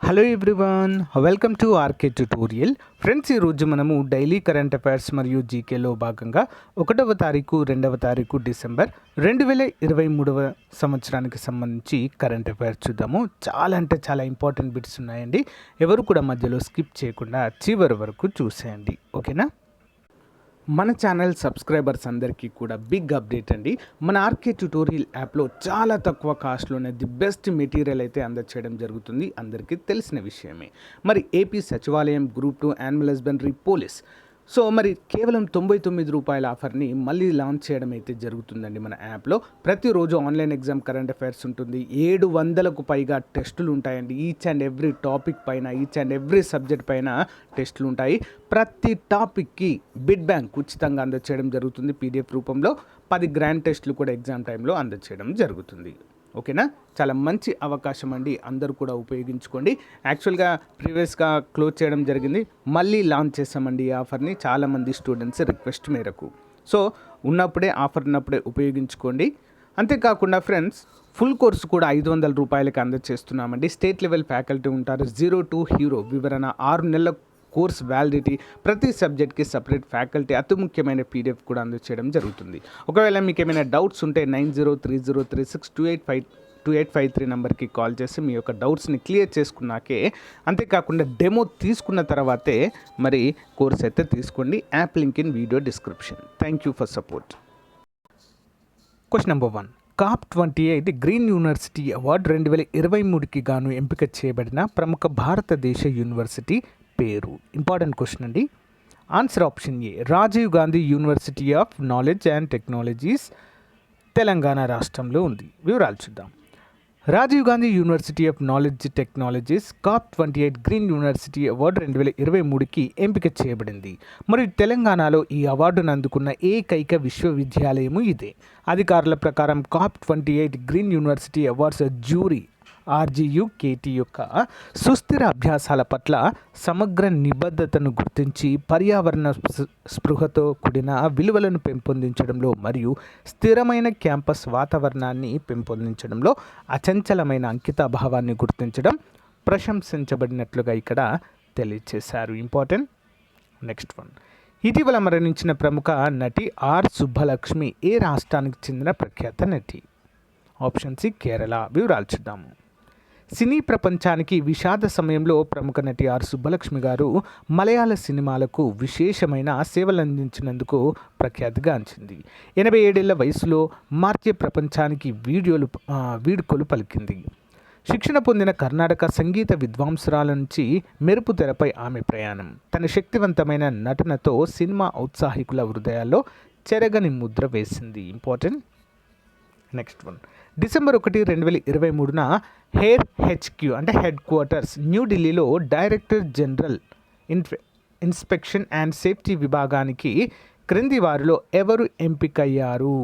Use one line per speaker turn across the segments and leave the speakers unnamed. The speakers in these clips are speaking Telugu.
Hello everyone, welcome to RK tutorial. Friends, ఈరోజు మనము డైలీ కరెంట్ అఫైర్స్ మరియు జీకేలో భాగంగా 1వ తారీఖు 2వ తారీఖు డిసెంబర్ 2023 సంవత్సరానికి సంబంధించి కరెంట్ అఫైర్స్ చూద్దాము. చాలా అంటే చాలా ఇంపార్టెంట్ బిట్స్ ఉన్నాయండి. ఎవరు కూడా మధ్యలో స్కిప్ చేయకుండా చివరి వరకు చూసేయండి, ఓకేనా? మన ఛానల్ సబ్స్క్రైబర్స్ అందరికీ కూడా బిగ్ అప్డేట్ అండి. మన ఆర్కే ట్యుటోరియల్ యాప్లో చాలా తక్కువ కాస్ట్లోనే ది బెస్ట్ మెటీరియల్ అయితే అందచేయడం జరుగుతుంది, అందరికీ తెలిసిన విషయమే. మరి ఏపీ సచివాలయం, group 2, animal husbandry, police, so మరి కేవలం 99 రూపాయల ఆఫర్ని మళ్ళీ లాంచ్ చేయడం అయితే జరుగుతుందండి. మన యాప్లో ప్రతిరోజు ఆన్లైన్ ఎగ్జామ్ కరెంట్ అఫైర్స్ ఉంటుంది. 700కు పైగా టెస్టులు ఉంటాయండి. ఈచ్ అండ్ ఎవ్రీ టాపిక్ పైన, ఈచ్ అండ్ ఎవ్రీ సబ్జెక్ట్ పైన టెస్టులు ఉంటాయి. ప్రతి టాపిక్కి బిడ్ బ్యాంక్ ఉచితంగా అందచేయడం జరుగుతుంది. పీడిఎఫ్ రూపంలో 10 గ్రాండ్ టెస్టులు కూడా ఎగ్జామ్ టైంలో అందచేయడం జరుగుతుంది, ఓకేనా? చాలా మంచి అవకాశం అండి, అందరూ కూడా ఉపయోగించుకోండి. యాక్చువల్గా ప్రీవియస్గా క్లోజ్ చేయడం జరిగింది, మళ్ళీ లాంచ్ చేసామండి ఈ ఆఫర్ని చాలామంది స్టూడెంట్స్ రిక్వెస్ట్ మేరకు. సో ఉన్నప్పుడే ఆఫర్ ఉన్నప్పుడే ఉపయోగించుకోండి. అంతేకాకుండా ఫ్రెండ్స్, ఫుల్ కోర్సు కూడా 500 రూపాయలకి అందజేస్తున్నామండి. స్టేట్ లెవెల్ ఫ్యాకల్టీ ఉంటారు. 0 to హీరో వివరణ, 6 నెలల కోర్స్ వ్యాలిడిటీ, ప్రతి సబ్జెక్ట్కి సపరేట్ ఫ్యాకల్టీ, అతి ముఖ్యమైన పీడిఎఫ్ కూడా అందచేయడం జరుగుతుంది. ఒకవేళ మీకు ఏమైనా డౌట్స్ ఉంటే 9030362853 నెంబర్కి కాల్ చేసి మీ యొక్క డౌట్స్ని క్లియర్ చేసుకున్నాకే, అంతేకాకుండా డెమో తీసుకున్న తర్వాతే మరి కోర్స్ అయితే తీసుకోండి. App link in video description. Thank you for support. Question number 1. COP28 green university award 2023కి గాను ఎంపిక చేయబడిన ప్రముఖ భారతదేశ యూనివర్సిటీ పేరు. ఇంపార్టెంట్ క్వశ్చన్ అండి. Answer option A, Rajiv Gandhi university of knowledge and technologies, Telangana రాష్ట్రంలో ఉంది. వివరాలు చూద్దాం. Rajiv Gandhi university of knowledge technologies COP28 green university award 2023కి ఎంపిక చేయబడింది. మరియు తెలంగాణలో ఈ అవార్డును అందుకున్న ఏకైక విశ్వవిద్యాలయము ఇదే. అధికారుల ప్రకారం COP28 green university awards jury RGUKT యొక్క సుస్థిర అభ్యాసాల పట్ల సమగ్ర నిబద్ధతను గుర్తించి పర్యావరణ స్పృహతో కూడిన విలువలను పెంపొందించడంలో మరియు స్థిరమైన క్యాంపస్ వాతావరణాన్ని పెంపొందించడంలో అచంచలమైన అంకితభావాన్ని గుర్తించడం ప్రశంసించబడినట్లుగా ఇక్కడ తెలియచేశారు. ఇంపార్టెంట్. Next one. ఇటీవల మరణించిన ప్రముఖ నటి ఆర్ సుబ్బలక్ష్మి ఏ రాష్ట్రానికి చెందిన ప్రఖ్యాత నటి? Option C, Kerala. వివరాలు చూద్దాము. సినీ ప్రపంచానికి విషాద సమయంలో ప్రముఖ నటి ఆర్ సుబ్బలక్ష్మి గారు మలయాళ సినిమాలకు విశేషమైన సేవలందించినందుకు ప్రఖ్యాతిగాంచింది. 87 ఏళ్ల వయసులో మార్చే ప్రపంచానికి వీడ్కోలు పలికింది. శిక్షణ పొందిన కర్ణాటక సంగీత విద్వాంసురాల నుంచి మెరుపు తెరపై ఆమె ప్రయాణం తన శక్తివంతమైన నటనతో సినిమా ఔత్సాహికుల హృదయాల్లో చెరగని ముద్ర వేసింది. ఇంపార్టెంట్. Next one. డిసెంబర్ 1, 2023న HQ అంటే హెడ్ క్వార్టర్స్ న్యూఢిల్లీలో director general inspection and safety విభాగానికి క్రింది వారిలో ఎవరు ఎంపికయ్యారు?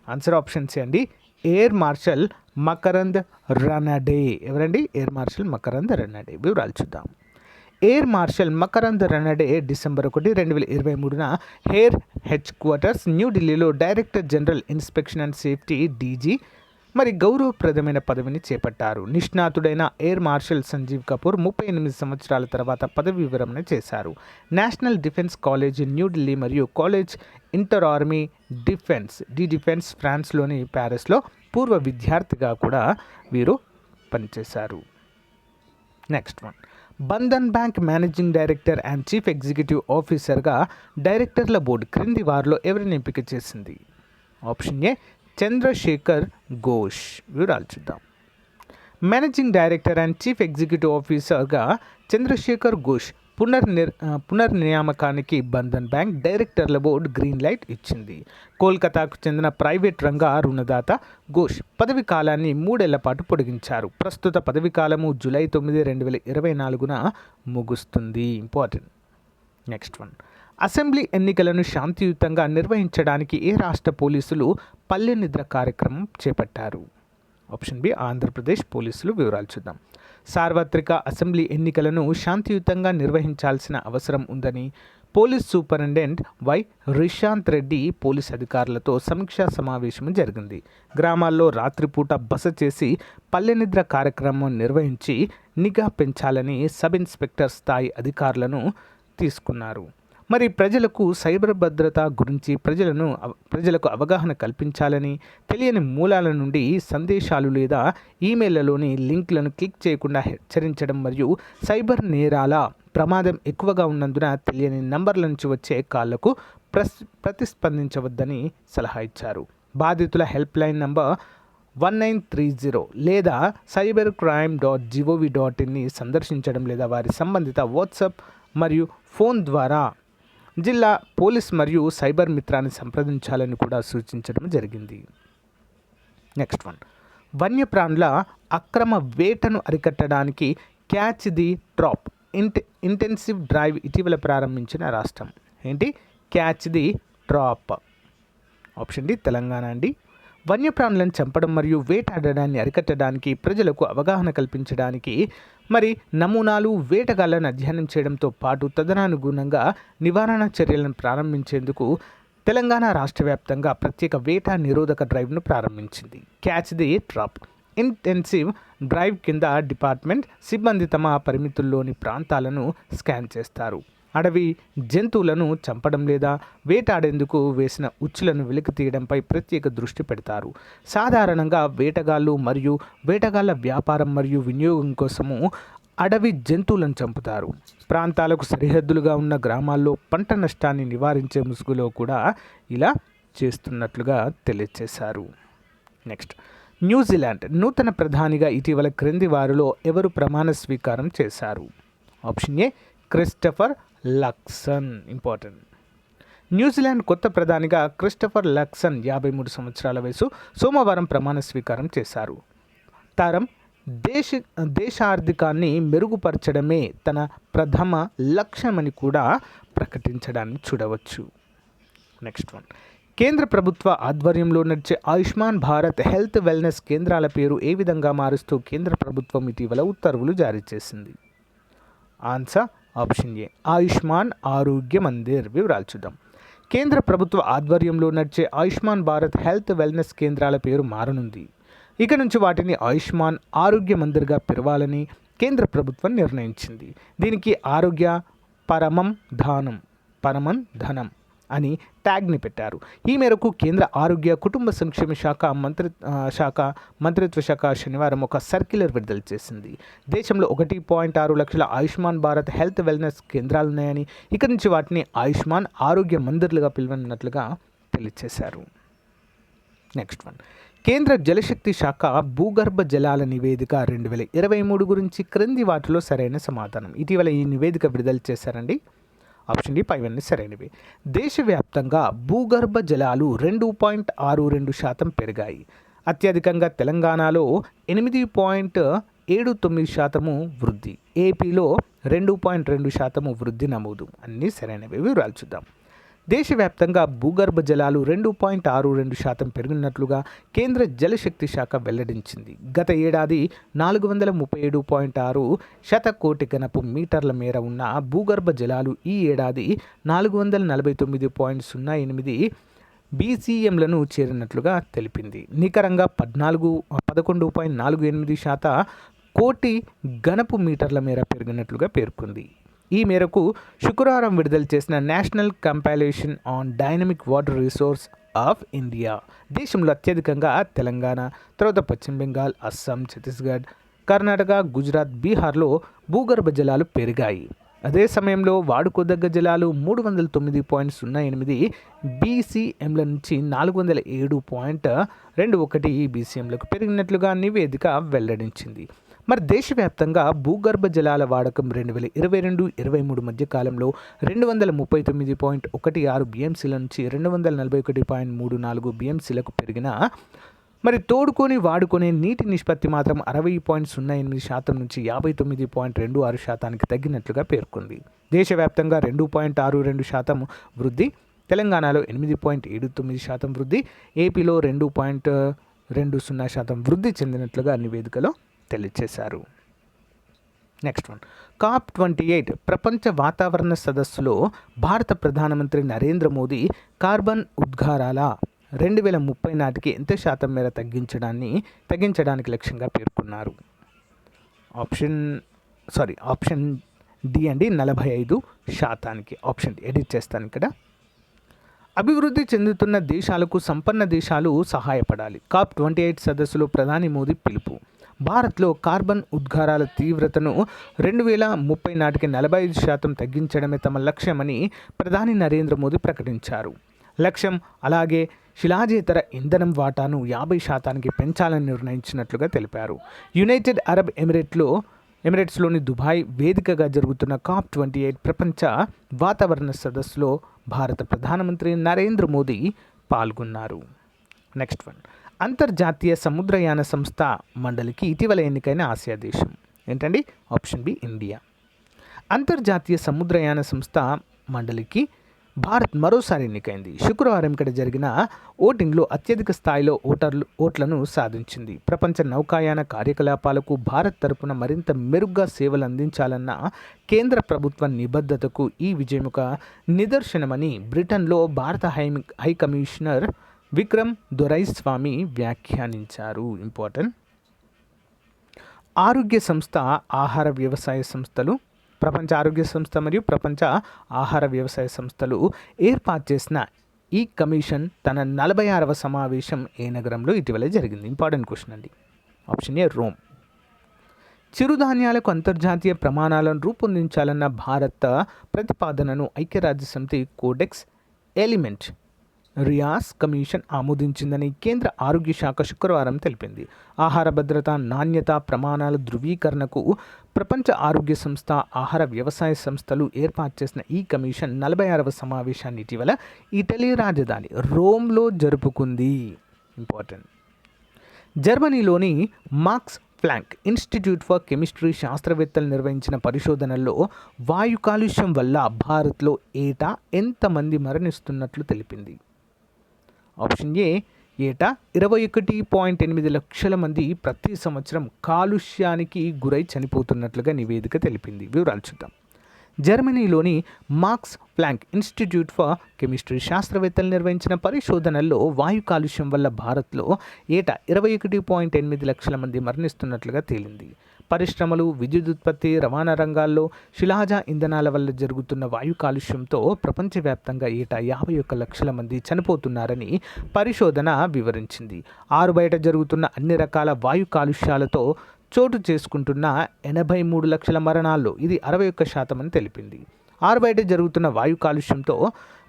ఆన్సర్ ఆప్షన్ సి అండి, ఎయిర్ మార్షల్ మకరంద్ రనడే. ఎవరండి? Air marshal Makarand Ranade. వివరాలు చూద్దాం. Air marshal Makarand Ranade December 1, 2023న హెడ్ క్వార్టర్స్ న్యూఢిల్లీలో director general inspection and safety DG మరి గౌరవప్రదమైన పదవిని చేపట్టారు. నిష్ణాతుడైన ఎయిర్ మార్షల్ సంజీవ్ కపూర్ 38 సంవత్సరాల తర్వాత పదవి విరమణ చేశారు. నేషనల్ డిఫెన్స్ కాలేజ్ న్యూఢిల్లీ మరియు కాలేజ్ ఇంటర్ ఆర్మీ డిఫెన్స్ ఫ్రాన్స్లోని ప్యారిస్లో పూర్వ విద్యార్థిగా కూడా వీరు పనిచేశారు. Next one. Bandhan bank managing director and chief executive ఆఫీసర్గా డైరెక్టర్ల బోర్డు క్రింది వారిలో ఎవరిని ఎంపిక చేసింది? Option A, Chandrashekhar Ghosh. వివరాలు చూద్దాం. Managing director and chief executive ఆఫీసర్గా చంద్రశేఖర్ ఘోష్ పునర్నియామకానికి బంధన్ బ్యాంక్ డైరెక్టర్ల బోర్డు గ్రీన్ లైట్ ఇచ్చింది. కోల్కతాకు చెందిన ప్రైవేట్ రంగ రుణదాత ఘోష్ పదవి కాలాన్ని 3 ఏళ్ల పాటు పొడిగించారు. ప్రస్తుత పదవి కాలము జూలై 9, 2024న ముగుస్తుంది. ఇంపార్టెంట్. Next one. అసెంబ్లీ ఎన్నికలను శాంతియుతంగా నిర్వహించడానికి ఏ రాష్ట్ర పోలీసులు పల్లె నిద్ర కార్యక్రమం చేపట్టారు? ఆప్షన్ బి, ఆంధ్రప్రదేశ్ పోలీసులు. వివరాలు చూద్దాం. సార్వత్రిక అసెంబ్లీ ఎన్నికలను శాంతియుతంగా నిర్వహించాల్సిన అవసరం ఉందని police superintendent Y Rishanth Reddy police అధికారులతో సమీక్షా సమావేశం జరిగింది. గ్రామాల్లో రాత్రిపూట బస చేసి పల్లె నిద్ర కార్యక్రమం నిర్వహించి నిఘా పెంచాలని సబ్ ఇన్స్పెక్టర్ స్థాయి అధికారులను తీసుకున్నారు. మరి ప్రజలకు సైబర్ భద్రత గురించి ప్రజలకు అవగాహన కల్పించాలని, తెలియని మూలాల నుండి సందేశాలు లేదా ఈమెయిల్లలోని లింక్లను క్లిక్ చేయకుండా హెచ్చరించడం మరియు సైబర్ నేరాల ప్రమాదం ఎక్కువగా ఉన్నందున తెలియని నంబర్ల నుంచి వచ్చే కాళ్లకు ప్రతిస్పందించవద్దని సలహా ఇచ్చారు. బాధితుల హెల్ప్ లైన్ నంబర్ 1930 లేదా cybercrime.gov.in సందర్శించడం లేదా వారి సంబంధిత వాట్సాప్ మరియు ఫోన్ ద్వారా జిల్లా పోలీస్ మరియు సైబర్ మిత్రాన్ని సంప్రదించాలని కూడా సూచించడం జరిగింది. నెక్స్ట్ వన్, వన్యప్రాణుల అక్రమ వేటను అరికట్టడానికి catch the trap intensive drive ఇటీవల ప్రారంభించిన రాష్ట్రం ఏంటి? Catch the trap. Option D Telangana అండి. వన్యప్రాణులను చంపడం మరియు వేటాడడాన్ని అరికట్టడానికి ప్రజలకు అవగాహన కల్పించడానికి మరి నమూనాలు వేటగాళ్లను అధ్యయనం చేయడంతో పాటు తదనుగుణంగా నివారణ చర్యలను ప్రారంభించేందుకు తెలంగాణ రాష్ట్ర వ్యాప్తంగా ప్రత్యేక వేట నిరోధక డ్రైవ్ను ప్రారంభించింది. Catch the trap intensive drive కింద డిపార్ట్మెంట్ సిబ్బంది తమ పరిమితుల్లోని ప్రాంతాలను స్కాన్ చేస్తారు. అడవి జంతువులను చంపడం లేదా వేటాడేందుకు వేసిన ఉచ్చులను వెలికి తీయడంపై ప్రత్యేక దృష్టి పెడతారు. సాధారణంగా వేటగాళ్ళు మరియు వేటగాళ్ల వ్యాపారం మరియు వినియోగం కోసము అడవి జంతువులను చంపుతారు. ప్రాంతాలకు సరిహద్దులుగా ఉన్న గ్రామాల్లో పంట నష్టాన్ని నివారించే ముసుగులో కూడా ఇలా చేస్తున్నట్లుగా తెలియజేశారు. నెక్స్ట్, న్యూజిలాండ్ నూతన ప్రధానిగా ఇటీవల క్రింది వారిలో ఎవరు ప్రమాణ స్వీకారం చేశారు? Option A Christopher Luxon. Important. New Zealand కొత్త ప్రధానిగా క్రిస్టఫర్ లక్సన్ 53 సంవత్సరాల వయసు సోమవారం ప్రమాణ స్వీకారం చేశారు. తరం దేశార్థికాన్ని మెరుగుపరచడమే తన ప్రథమ లక్ష్యమని కూడా ప్రకటించడాన్ని చూడవచ్చు. నెక్స్ట్ వన్, కేంద్ర ప్రభుత్వ ఆధ్వర్యంలో నడిచే ఆయుష్మాన్ భారత్ హెల్త్ వెల్నెస్ కేంద్రాల పేరు ఏ విధంగా మారుస్తూ కేంద్ర ప్రభుత్వం ఇటీవల ఉత్తర్వులు జారీ చేసింది? ఆన్సర్ ఆప్షన్ ఏ ఆయుష్మాన్ ఆరోగ్య మందిర్. వివరాలు చూద్దాం. కేంద్ర ప్రభుత్వ ఆధ్వర్యంలో నడిచే ఆయుష్మాన్ భారత్ హెల్త్ వెల్నెస్ కేంద్రాల పేరు మారనుంది. ఇక నుంచి వాటిని ఆయుష్మాన్ ఆరోగ్య మందిర్గా పిలవాలని కేంద్ర ప్రభుత్వం నిర్ణయించింది. దీనికి ఆరోగ్య పరమం ధనం అని ట్యాగ్ని పెట్టారు. ఈ మేరకు కేంద్ర ఆరోగ్య కుటుంబ సంక్షేమ మంత్రిత్వ శాఖ శనివారం ఒక సర్క్యులర్ విడుదల చేసింది. దేశంలో 1.6 లక్షల ఆయుష్మాన్ భారత్ హెల్త్ వెల్నెస్ కేంద్రాలున్నాయని, ఇక నుంచి వాటిని ఆయుష్మాన్ ఆరోగ్య మందిర్లుగా పిలువనున్నట్లుగా తెలియజేశారు. నెక్స్ట్ వన్, కేంద్ర జలశక్తి శాఖ భూగర్భ జలాల నివేదిక 2023 గురించి క్రింది వాటిలో సరైన సమాధానం. ఇటీవల ఈ నివేదిక విడుదల చేశారండి. ఆప్షన్ డి పైవన్నీ సరైనవి. దేశవ్యాప్తంగా భూగర్భ జలాలు 2.62% పెరిగాయి. అత్యధికంగా తెలంగాణలో 8.79% వృద్ధి, ఏపీలో 2.2% వృద్ధి నమోదు. అన్నీ సరైనవి. వివరాలు చూద్దాం. దేశవ్యాప్తంగా భూగర్భ జలాలు 2.62% పెరిగినట్లుగా కేంద్ర జలశక్తి శాఖ వెల్లడించింది. గత ఏడాది 437.6 శతకోటి ఘనపు మీటర్ల మేర ఉన్న భూగర్భ జలాలు ఈ ఏడాది 449.08 BCMలను చేరినట్లుగా తెలిపింది. నికరంగా 11.48 కోటి ఘనపు మీటర్ల మేర పెరిగినట్లుగా పేర్కొంది. ఈ మేరకు శుక్రవారం విడుదల చేసిన national compilation on dynamic water resource of India దేశంలో అత్యధికంగా తెలంగాణ, తర్వాత పశ్చిమ బెంగాల్, అస్సాం, ఛత్తీస్గఢ్, కర్ణాటక, గుజరాత్, బీహార్లో భూగర్భ జలాలు పెరిగాయి. అదే సమయంలో వాడుకోదగ్గ జలాలు 309.08 BCMల నుంచి 407.21 BCMలకు పెరిగినట్లుగా నివేదిక వెల్లడించింది. మరి దేశవ్యాప్తంగా భూగర్భ జలాల వాడకం 2022-23 మధ్య కాలంలో 239.16 BMCల నుంచి 241.34 BMCలకు పెరిగిన మరి తోడుకొని వాడుకునే నీటి నిష్పత్తి మాత్రం 60.08% నుంచి 59.26% తగ్గినట్లుగా పేర్కొంది. దేశవ్యాప్తంగా 2.62% వృద్ధి, తెలంగాణలో 8.79% వృద్ధి, ఏపీలో 2.20% వృద్ధి చెందినట్లుగా నివేదికలో తెలియజేశారు. నెక్స్ట్ వన్, COP28 ప్రపంచ వాతావరణ సదస్సులో భారత ప్రధానమంత్రి నరేంద్ర మోదీ కార్బన్ ఉద్గారాల 2030 నాటికి ఎంత శాతం మేర తగ్గించడానికి లక్ష్యంగా పేర్కొన్నారు? ఆప్షన్ డి అండి, 45%. ఆప్షన్ డి ఎడిట్ చేస్తాను ఇక్కడ. అభివృద్ధి చెందుతున్న దేశాలకు సంపన్న దేశాలు సహాయపడాలి. COP28 సదస్సులో ప్రధాని మోదీ పిలుపు. భారత్లో కార్బన్ ఉద్గారాల తీవ్రతను 2030 నాటికి 45% తగ్గించడమే తమ లక్ష్యమని ప్రధాని నరేంద్ర మోదీ ప్రకటించారు. లక్ష్యం అలాగే శిలాజేతర ఇంధనం వాటాను 50% పెంచాలని నిర్ణయించినట్లుగా తెలిపారు. యునైటెడ్ అరబ్ ఎమిరేట్స్లోని దుబాయ్ వేదికగా జరుగుతున్న COP28 ప్రపంచ వాతావరణ సదస్సులో భారత ప్రధానమంత్రి నరేంద్ర మోదీ పాల్గొన్నారు. నెక్స్ట్ వన్, అంతర్జాతీయ సముద్రయాన సంస్థ మండలికి ఇటీవల ఎన్నికైన ఆసియా దేశం ఏంటండి? Option B India. అంతర్జాతీయ సముద్రయాన సంస్థ మండలికి భారత్ మరోసారి ఎన్నికైంది. శుక్రవారం ఇక్కడ జరిగిన ఓటింగ్లో అత్యధిక స్థాయిలో ఓట్లను సాధించింది. ప్రపంచ నౌకాయాన కార్యకలాపాలకు భారత్ తరపున మరింత మెరుగ్గా సేవలు అందించాలన్న కేంద్ర ప్రభుత్వ నిబద్ధతకు ఈ విజయం ఒక నిదర్శనమని బ్రిటన్లో భారత హై కమిషనర్ విక్రమ్ దొరైస్వామి వ్యాఖ్యానించారు. ఇంపార్టెంట్. ఆరోగ్య సంస్థ, ఆహార వ్యవసాయ సంస్థలు, ప్రపంచ ఆరోగ్య సంస్థ మరియు ప్రపంచ ఆహార వ్యవసాయ సంస్థలు ఏర్పాటు చేసిన ఈ కమిషన్ తన 46వ సమావేశం ఏ నగరంలో ఇటీవల జరిగింది? ఇంపార్టెంట్ క్వశ్చన్ అండి. Option A Rome. చిరుధాన్యాలకు అంతర్జాతీయ ప్రమాణాలను రూపొందించాలన్న భారత ప్రతిపాదనను ఐక్యరాజ్యసమితి కోడెక్స్ ఎలిమెంట్ రియాస్ కమిషన్ ఆమోదించిందని కేంద్ర ఆరోగ్య శాఖ శుక్రవారం తెలిపింది. ఆహార భద్రత, నాణ్యత ప్రమాణాల ధృవీకరణకు ప్రపంచ ఆరోగ్య సంస్థ, ఆహార వ్యవసాయ సంస్థలు ఏర్పాటు చేసిన ఈ కమిషన్ 46వ సమావేశాన్ని ఇటీవల ఇటలీ రాజధాని రోమ్లో జరుపుకుంది. ఇంపార్టెంట్. జర్మనీలోని Max Planck institute for chemistry శాస్త్రవేత్తలు నిర్వహించిన పరిశోధనల్లో వాయు కాలుష్యం వల్ల భారత్లో ఏటా ఎంతమంది మరణిస్తున్నట్లు తెలిపింది? ఆప్షన్ ఏ, ఏటా 21.8 లక్షల మంది ప్రతి సంవత్సరం కాలుష్యానికి గురై చనిపోతున్నట్లుగా నివేదిక తెలిపింది. వివరాలు చూద్దాం. జర్మనీలోని Max Planck institute for chemistry శాస్త్రవేత్తలు నిర్వహించిన పరిశోధనల్లో వాయు కాలుష్యం వల్ల భారత్లో ఏటా 21.8 లక్షల మంది మరణిస్తున్నట్లుగా తేలింది. పరిశ్రమలు, విద్యుదుత్పత్తి, రవాణా రంగాల్లో శిలాజ ఇంధనాల వల్ల జరుగుతున్న వాయు కాలుష్యంతో ప్రపంచవ్యాప్తంగా ఏటా 51 లక్షల మంది చనిపోతున్నారని పరిశోధన వివరించింది. ఆరుబయట జరుగుతున్న అన్ని రకాల వాయు కాలుష్యాలతో చోటు చేసుకుంటున్న 83 లక్షల మరణాల్లో ఇది 61% అని తెలిపింది. ఆరుబయట జరుగుతున్న వాయు కాలుష్యంతో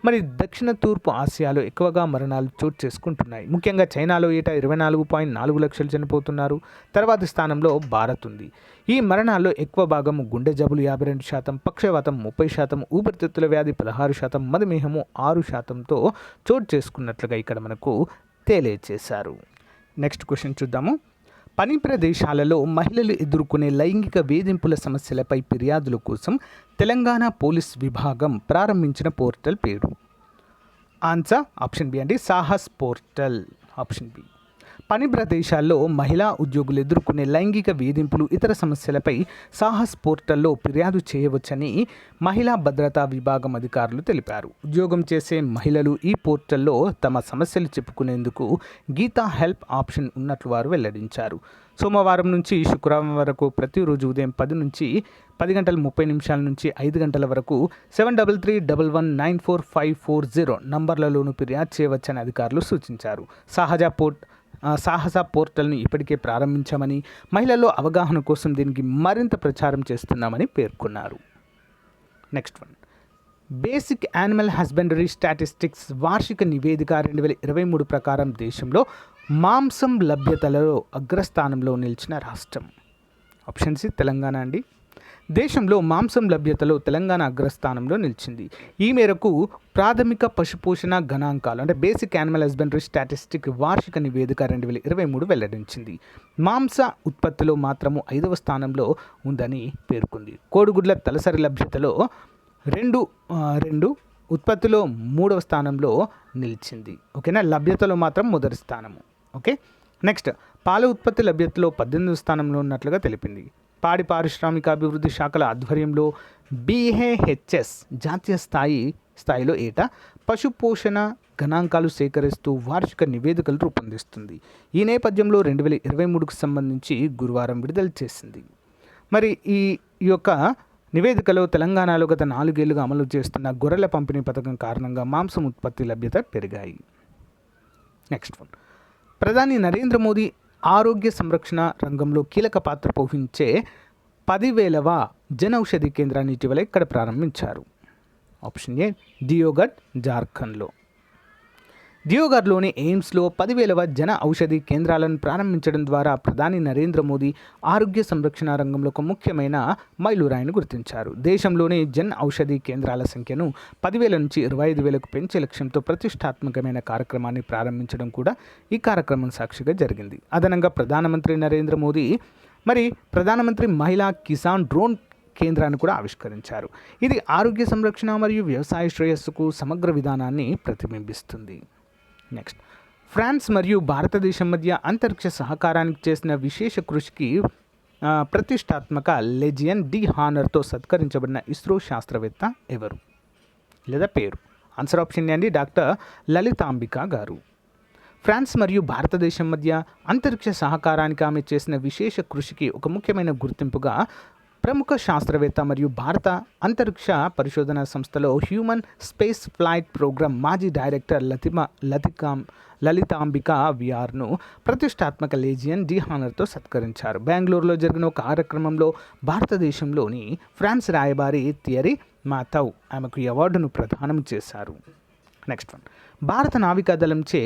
మరి దక్షిణ తూర్పు ఆసియాలో ఎక్కువగా మరణాలు చోటు చేసుకుంటున్నాయి. ముఖ్యంగా చైనాలో ఏటా 24.4 లక్షలు చనిపోతున్నారు. తర్వాతి స్థానంలో భారత్ ఉంది. ఈ మరణాల్లో ఎక్కువ భాగం గుండె జబ్బులు 52%, పక్షవాతం 30%, ఊపిరితిత్తుల వ్యాధి 16%, మధుమేహము 6%తో చోటు చేసుకున్నట్లుగా ఇక్కడ మనకు తెలియజేశారు. నెక్స్ట్ క్వశ్చన్ చూద్దాము. పని ప్రదేశాలలో మహిళలు ఎదుర్కొనే లైంగిక వేధింపుల సమస్యలపై ఫిర్యాదుల కోసం తెలంగాణ పోలీస్ విభాగం ప్రారంభించిన పోర్టల్ పేరు? ఆన్సర్ ఆప్షన్ బి అండి, సాహస్ పోర్టల్. Option B. పని ప్రదేశాల్లో మహిళా ఉద్యోగులు ఎదుర్కొనే లైంగిక వేధింపులు, ఇతర సమస్యలపై సాహస్ పోర్టల్లో ఫిర్యాదు చేయవచ్చని మహిళా భద్రతా విభాగం అధికారులు తెలిపారు. ఉద్యోగం చేసే మహిళలు ఈ పోర్టల్లో తమ సమస్యలు చెప్పుకునేందుకు గీతా హెల్ప్ ఆప్షన్ ఉన్నట్లు వారు వెల్లడించారు. సోమవారం నుంచి శుక్రవారం వరకు ప్రతిరోజు ఉదయం 10:30 నుంచి 5 గంటల వరకు 7331194540 నంబర్లలోనూ ఫిర్యాదు చేయవచ్చని అధికారులు సూచించారు. సాహస పోర్టల్ను ఇప్పటికే ప్రారంభించామని, మహిళల్లో అవగాహన కోసం దీనికి మరింత ప్రచారం చేస్తున్నామని పేర్కొన్నారు. Next one, basic animal husbandry statistics వార్షిక నివేదిక 2023 ప్రకారం దేశంలో మాంసం లభ్యతలలో అగ్రస్థానంలో నిలిచిన రాష్ట్రం? ఆప్షన్ సి తెలంగాణ అండి. దేశంలో మాంసం లభ్యతలో తెలంగాణ అగ్రస్థానంలో నిలిచింది. ఈ మేరకు ప్రాథమిక పశుపోషణ గణాంకాలు అంటే బేసిక్ యానిమల్ హస్బెండరీ స్టాటిస్టిక్ వార్షిక నివేదిక 2023 వెల్లడించింది. మాంస ఉత్పత్తిలో మాత్రము 5వ స్థానంలో ఉందని పేర్కొంది. కోడిగుడ్ల తలసరి లభ్యతలో 2 ఉత్పత్తిలో 3వ స్థానంలో నిలిచింది. ఓకేనా, లభ్యతలో మాత్రం మొదటి స్థానము. ఓకే. నెక్స్ట్, పాల ఉత్పత్తి లభ్యతలో 18వ స్థానంలో ఉన్నట్లుగా తెలిపింది. పాడి పారిశ్రామిక అభివృద్ధి శాఖల ఆధ్వర్యంలో BAHS జాతీయ స్థాయిలో ఏటా పశు పోషణ గణాంకాలు సేకరిస్తూ వార్షిక నివేదికలు రూపొందిస్తుంది. ఈ నేపథ్యంలో 2023కు సంబంధించి గురువారం విడుదల చేసింది. మరి ఈ యొక్క నివేదికలో తెలంగాణలో గత 4 ఏళ్లుగా అమలు చేస్తున్న గొర్రెల పంపిణీ పథకం కారణంగా మాంసం ఉత్పత్తి లభ్యత పెరిగాయి. నెక్స్ట్ వన్, ప్రధాని నరేంద్ర మోదీ ఆరోగ్య సంరక్షణ రంగంలో కీలక పాత్ర పోషించే 10,000వ జన ఔషధి కేంద్రాన్ని ఇటీవల ఇక్కడ ప్రారంభించారు. ఆప్షన్ ఏ దియోగఢ్, జార్ఖండ్లో. దియోగఢ్లోని ఎయిమ్స్లో 10,000వ జన ఔషధి కేంద్రాలను ప్రారంభించడం ద్వారా ప్రధాని నరేంద్ర మోదీ ఆరోగ్య సంరక్షణ రంగంలో ఒక ముఖ్యమైన మైలురాయిని గుర్తించారు. దేశంలోని జన్ ఔషధి కేంద్రాల సంఖ్యను 10,000 నుంచి 25,000కు పెంచే లక్ష్యంతో ప్రతిష్టాత్మకమైన కార్యక్రమాన్ని ప్రారంభించడం కూడా ఈ కార్యక్రమం సాక్షిగా జరిగింది. అదనంగా ప్రధానమంత్రి నరేంద్ర మోదీ ప్రధానమంత్రి మహిళా కిసాన్ డ్రోన్ కేంద్రాన్ని కూడా ఆవిష్కరించారు. ఇది ఆరోగ్య సంరక్షణ మరియు వ్యవసాయ శ్రేయస్సుకు సమగ్ర విధానాన్ని ప్రతిబింబిస్తుంది. నెక్స్ట్, ఫ్రాన్స్ మరియు భారతదేశం మధ్య అంతరిక్ష సహకారానికి చేసిన విశేష కృషికి ప్రతిష్టాత్మక లెజియన్ డి హానర్తో సత్కరించబడిన ఇస్రో శాస్త్రవేత్త ఎవరు లేదా పేరు? ఆన్సర్ ఆప్షన్ అండి డాక్టర్ లలితాంబిక గారు. ఫ్రాన్స్ మరియు భారతదేశం మధ్య అంతరిక్ష సహకారానికి ఆమె చేసిన విశేష కృషికి ఒక ముఖ్యమైన గుర్తింపుగా ప్రముఖ శాస్త్రవేత్త మరియు భారత అంతరిక్ష పరిశోధన సంస్థలో హ్యూమన్ స్పేస్ ఫ్లైట్ ప్రోగ్రామ్ మాజీ డైరెక్టర్ లలితాంబిక విఆర్ను ప్రతిష్టాత్మక లెజియన్ డి హానర్తో సత్కరించారు. బెంగళూరులో జరిగిన ఒక కార్యక్రమంలో భారతదేశంలోని ఫ్రాన్స్ రాయబారి థియరీ మాథౌ ఆమెకు ఈ అవార్డును ప్రదానం చేశారు. నెక్స్ట్ వన్, భారత నావికాదళంచే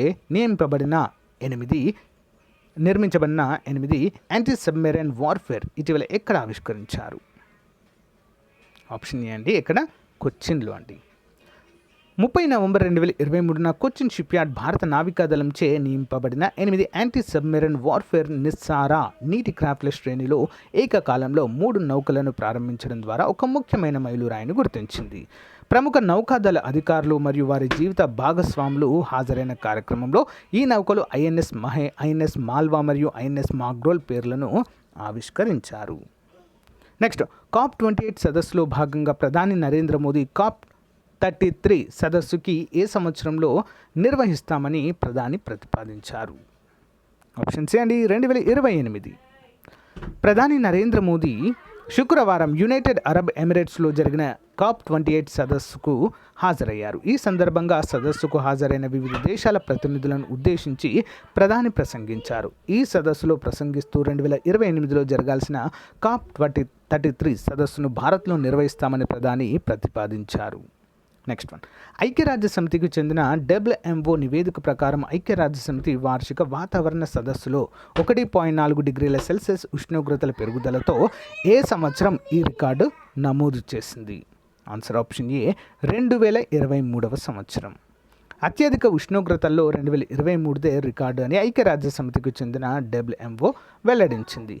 నిర్మించబడిన 8 యాంటీ సబ్మెరైన్ వార్ఫేర్ ఇటీవల ఎక్కడ ఆవిష్కరించారు? ఆప్షన్ ఏ అండి ఇక్కడ కొచ్చిన్లో అండి. 30 నవంబర్ 2023న కొచ్చిన్ షిప్యార్డ్ భారత నావికాదళంచే నియమింపబడిన 8 యాంటీ సబ్మెరైన్ వార్ఫేర్ నిస్సారా నీటి క్రాఫ్ట్ల శ్రేణిలో ఏకకాలంలో 3 నౌకలను ప్రారంభించడం ద్వారా ఒక ముఖ్యమైన మైలురాయిని గుర్తించింది. ప్రముఖ నౌకాదళ అధికారులు మరియు వారి జీవిత భాగస్వాములు హాజరైన కార్యక్రమంలో ఈ నౌకలు ఐఎన్ఎస్ మాల్వా మరియు ఐఎన్ఎస్ మాగ్రోల్ పేర్లను ఆవిష్కరించారు. నెక్స్ట్, COP28 సదస్సులో భాగంగా ప్రధాని నరేంద్ర మోదీ COP33 సదస్సుకి ఏ సంవత్సరంలో నిర్వహిస్తామని ప్రధాని ప్రతిపాదించారు? ఆప్షన్ సి అండి 2028. ప్రధాని నరేంద్ర మోదీ శుక్రవారం యునైటెడ్ అరబ్ ఎమిరేట్స్లో జరిగిన COP28 సదస్సుకు హాజరయ్యారు. ఈ సందర్భంగా సదస్సుకు హాజరైన వివిధ దేశాల ప్రతినిధులను ఉద్దేశించి ప్రధాని ప్రసంగించారు. ఈ సదస్సులో ప్రసంగిస్తూ 2028లో జరగాల్సిన COP33 సదస్సును భారత్లో నిర్వహిస్తామని ప్రధాని ప్రతిపాదించారు. నెక్స్ట్ వన్, ఐక్యరాజ్య సమితికి చెందిన WMO నివేదిక ప్రకారం ఐక్యరాజ్య సమితి వార్షిక వాతావరణ సదస్సులో 1.4 డిగ్రీల సెల్సియస్ ఉష్ణోగ్రతల పెరుగుదలతో ఏ సంవత్సరం ఈ రికార్డు నమోదు చేసింది? ఆన్సర్ ఆప్షన్ ఏ 2023వ సంవత్సరం. అత్యధిక ఉష్ణోగ్రతల్లో 2023దే రికార్డు అని ఐక్యరాజ్య సమితికి చెందిన WMO వెల్లడించింది.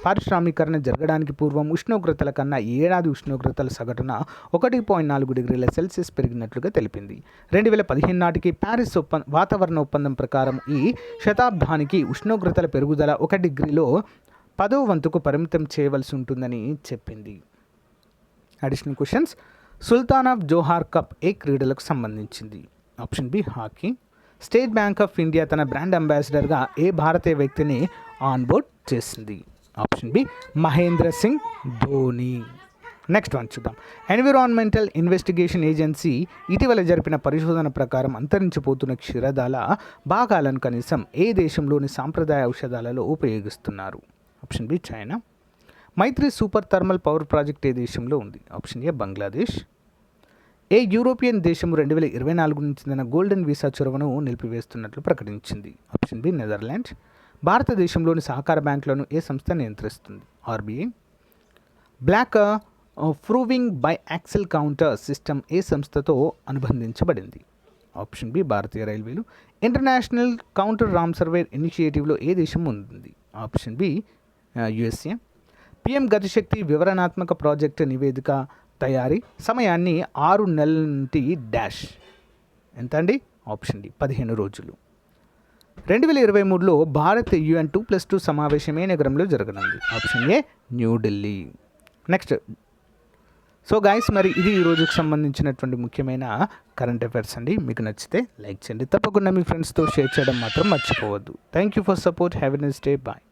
పారిశ్రామికరణ జరగడానికి పూర్వం ఉష్ణోగ్రతల కన్నా ఏడాది ఉష్ణోగ్రతల సగటున 1.4 డిగ్రీల సెల్సియస్ పెరిగినట్లుగా తెలిపింది. 2015 నాటికి ప్యారిస్ వాతావరణ ఒప్పందం ప్రకారం ఈ శతాబ్దానికి ఉష్ణోగ్రతల పెరుగుదల 1 డిగ్రీలో 10వ వంతుకు పరిమితం చేయవలసి ఉంటుందని చెప్పింది. Additional questions, Sultan of Johor cup ఏ క్రీడలకు సంబంధించింది? Option B hockey. State Bank of India తన బ్రాండ్ అంబాసిడర్గా ఏ భారతీయ వ్యక్తిని ఆన్బోర్డ్ చేసింది? Option B Mahendra Singh Dhoni. Next one చూద్దాం. ఎన్విరాన్మెంటల్ ఇన్వెస్టిగేషన్ ఏజెన్సీ ఇటీవల జరిపిన పరిశోధన ప్రకారం అంతరించిపోతున్న క్షీరదాల భాగాలను కనీసం ఏ దేశంలోని సాంప్రదాయ ఔషధాలలో ఉపయోగిస్తున్నారు? Option B China. Maitri super thermal power project ఏ దేశంలో ఉంది? Option A Bangladesh. ఏ యూరోపియన్ దేశము 2024 నుంచి తన గోల్డెన్ వీసా చొరవను నిలిపివేస్తున్నట్లు ప్రకటించింది? Option B Netherlands. భారతదేశంలోని సహకార బ్యాంకులను ఏ సంస్థ నియంత్రిస్తుంది? RBI. Block proving by axle counter system ఏ సంస్థతో అనుబంధించబడింది? ఆప్షన్ బి భారతీయ రైల్వేలు. ఇంటర్నేషనల్ కౌంటర్ రామ్ సర్వేర్ ఇనిషియేటివ్లో ఏ దేశం ఉంది? Option B USA. PM Gati Shakti వివరణాత్మక ప్రాజెక్టు నివేదిక తయారీ సమయాన్ని 6 నెలల నుండి డాష్ ఎంత అండి? ఆప్షన్ డి 15 రోజులు. 2023లో భారత్ UN 2+2 సమావేశం ఏ నగరంలో జరగనుంది? Option A New Delhi. Next, so guys, మరి ఇది ఈ రోజుకు సంబంధించినటువంటి ముఖ్యమైన కరెంట్ అఫైర్స్ అండి. మీకు నచ్చితే లైక్ చేయండి, తప్పకుండా మీ ఫ్రెండ్స్తో షేర్ చేయడం మాత్రం మర్చిపోవద్దు. Thank you for support. Have a nice day. Bye.